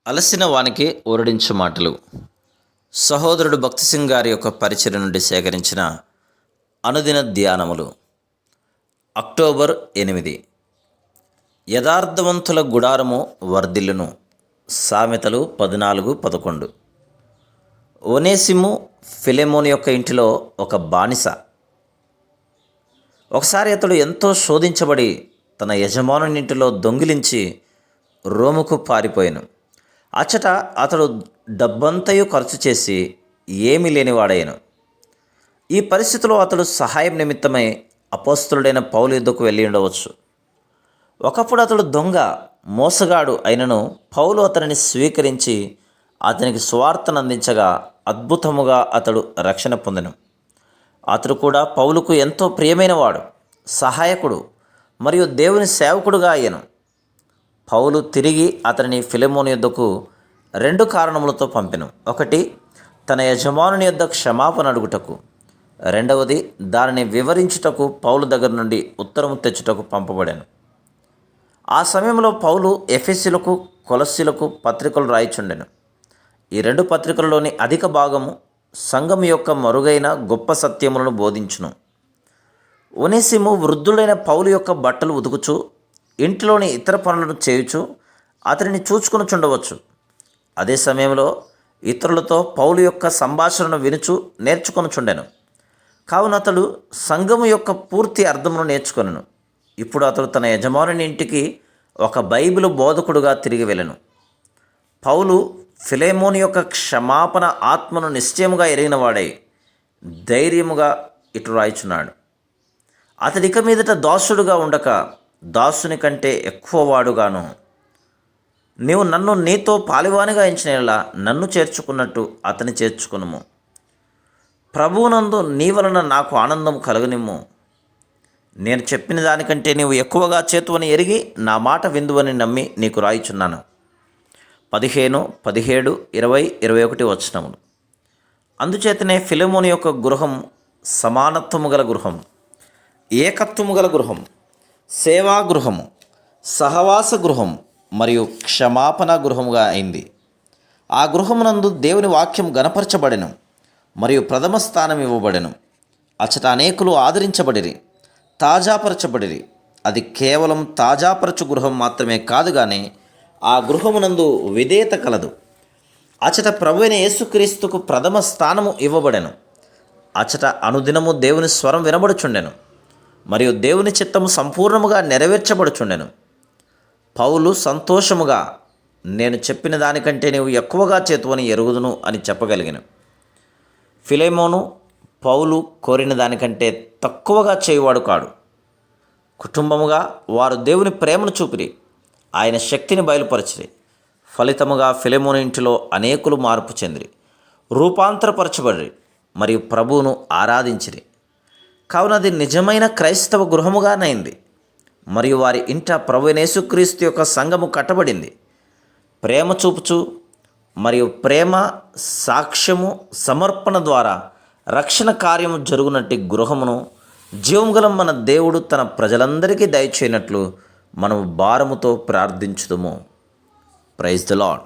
అలసిన వానికి ఊరడించు మాటలు. సహోదరుడు భక్తి సింగ్ గారి యొక్క పరిచయం నుండి సేకరించిన అనుదిన ధ్యానములు. అక్టోబర్ 8. యథార్థవంతుల గుడారము వర్ధిల్లును. సామెతలు 14:11. ఒనేసిము ఫిలెమోను యొక్క ఇంటిలో ఒక బానిస. ఒకసారి అతడు ఎంతో శోధించబడి తన యజమానుని ఇంటిలో దొంగిలించి రోముకు పారిపోయాను. అచ్చట అతడు డబ్బంతయు ఖర్చు చేసి ఏమీ లేనివాడయ్యను. ఈ పరిస్థితిలో అతడు సహాయం నిమిత్తమై అపోస్తలుడైన పౌలు యుద్ధకు వెళ్ళి ఉండవచ్చు. ఒకప్పుడు అతడు దొంగ, మోసగాడు అయినను పౌలు అతనిని స్వీకరించి అతనికి సువార్తను అందించగా అద్భుతముగా అతడు రక్షణ పొందెను. అతడు కూడా పౌలుకు ఎంతో ప్రియమైనవాడు, సహాయకుడు మరియు దేవుని సేవకుడుగా అయ్యను. పౌలు తిరిగి అతనిని ఫిలెమోను యొద్దకు 2 కారణములతో పంపెను. 1, తన యజమానుని యొద్ద క్షమాపణ అడుగుటకు. 2, దానిని వివరించుటకు పౌలు దగ్గర నుండి ఉత్తరము తెచ్చుటకు పంపబడాను. ఆ సమయంలో పౌలు ఎఫెసీయులకు, కొలస్సీలకు పత్రికలు రాయిచుండెను. ఈ 2 పత్రికల్లోని అధిక భాగము సంఘం యొక్క మరుగైన గొప్ప సత్యములను బోధించును. ఒనేసిము వృద్ధుడైన పౌలు యొక్క బట్టలు ఉతుకుచు ఇంటిలోని ఇతర పనులను చేయుచు అతనిని చూచుకొనుచుండవచ్చు. అదే సమయంలో ఇతరులతో పౌలు యొక్క సంభాషణను వినుచు నేర్చుకొనుచుండెను. కావున అతడు సంఘము యొక్క పూర్తి అర్థమును నేర్చుకొనెను. ఇప్పుడు అతడు తన యజమానుని ఇంటికి ఒక బైబిలు బోధకుడుగా తిరిగి వెళ్ళెను. పౌలు ఫిలెమోను యొక్క క్షమాపణ ఆత్మను నిశ్చయముగా ఎరిగిన వాడై ధైర్యముగా ఇటు రాయిచున్నాడు. అతడిక మీదట దాసుడుగా ఉండక దాసుని కంటే ఎక్కువ వాడుగాను, నీవు నన్ను నీతో పాలివానిగా ఎంచినలా నన్ను చేర్చుకున్నట్టు అతని చేర్చుకునుము. ప్రభువునందు నీ వలన నాకు ఆనందం కలుగనిమ్ము. నేను చెప్పిన దానికంటే నీవు ఎక్కువగా చేతువని ఎరిగి నా మాట విందువని నమ్మి నీకు రాయిచున్నాను. 15, 17, 20, 21 వచనములు. అందుచేతనే ఫిలెమోను యొక్క గృహం సమానత్వము గల గృహం, ఏకత్వము గల గృహం, సేవాగృహము, సహవాస గృహం మరియు క్షమాపణ గృహముగా అయింది. ఆ గృహమునందు దేవుని వాక్యం గణపరచబడెను మరియు ప్రథమ స్థానం ఇవ్వబడెను. అచ్చట అనేకులు ఆదరించబడిరి, తాజాపరచబడిరి. అది కేవలం తాజాపరచు గృహం మాత్రమే కాదు కానీ ఆ గృహమునందు విధేయత కలదు. అచ్చట ప్రభువైన యేసుక్రీస్తుకు ప్రథమ స్థానము ఇవ్వబడెను. అచ్చట అనుదినము దేవుని స్వరం వినబడుచుండెను మరియు దేవుని చిత్తము సంపూర్ణముగా నెరవేర్చబడుచుండెను. పౌలు సంతోషముగా నేను చెప్పిన దానికంటే నీవు ఎక్కువగా చేతువని ఎరుగుదును అని చెప్పగలిగాను. ఫిలెమోను పౌలు కోరిన దానికంటే తక్కువగా చేయువాడు కాడు. కుటుంబముగా వారు దేవుని ప్రేమను చూపిరి, ఆయన శక్తిని బయలుపరచిరి. ఫలితముగా ఫిలెమోను ఇంటిలో అనేకులు మార్పు చెందిరి, రూపాంతరపరచబడిరి మరియు ప్రభువును ఆరాధించిరి. కావున అది నిజమైన క్రైస్తవ గృహముగానైంది మరియు వారి ఇంట ప్రభువైన యేసుక్రీస్తు యొక్క సంఘము కట్టబడింది. ప్రేమ చూపుచు మరియు ప్రేమ సాక్ష్యము సమర్పణ ద్వారా రక్షణ కార్యము జరుగునట్టి గృహమును జీవముగల మన దేవుడు తన ప్రజలందరికీ దయచేయనట్లు మనము భారముతో ప్రార్థించుదుము. Praise the lord.